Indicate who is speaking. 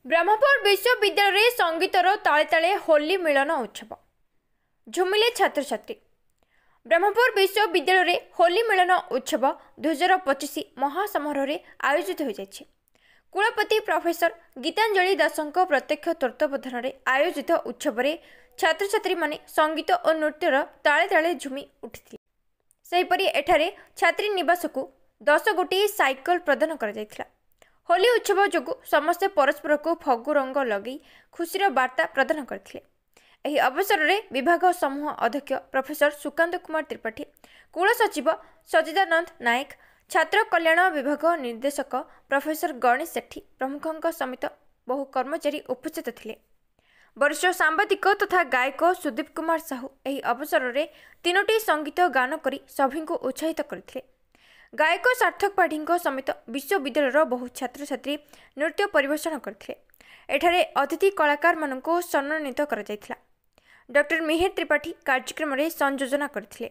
Speaker 1: ब्रह्मपुर विश्वविद्यालय संगीतर ताले ताले होली मिलन उत्सव झुमिले छात्र छात्री। ब्रह्मपुर विश्वविद्यालय होली मिलन उत्सव 2025 महासमारोह आयोजित हो जाइए। कुलपति प्रोफेसर गीतांजलि दासों प्रत्यक्ष तत्वावधान आयोजित उत्सव में छात्र छात्री माने संगीत और नृत्यर ताले ताले झुमी उठी। सेहीपरि एठारे छात्री निवास को 10 गोटी साइकल प्रदान करा जायथिला। होली उत्सव जोगु समस्ते परस्पर को फगु रंग लगे खुशीर वार्ता प्रदान करथिले। एही अवसर में विभाग समूह अध्यक्ष प्रोफेसर सुकांत कुमार त्रिपाठी, कुल सचिव सचिदानंद नायक, छात्र कल्याण विभाग निर्देशक प्रोफेसर गणेश सेठी प्रमुखों समेत बहु कर्मचारी उपस्थित थिले। वरिष्ठ सांबादिक तथा गायक सुदीप कुमार साहू एही अवसर में 3टी संगीत गान करी सभी को उत्साहित करथिले। गायक सार्थक पाढ़ी समेत विश्वविद्यालय बहु छात्र छात्री नृत्य परिवेषण करथिले। एठारे अतिथि कलाकार मानक सम्मानित करा जायथिला। डॉक्टर मिहिर त्रिपाठी कार्यक्रम में संयोजन करथिले।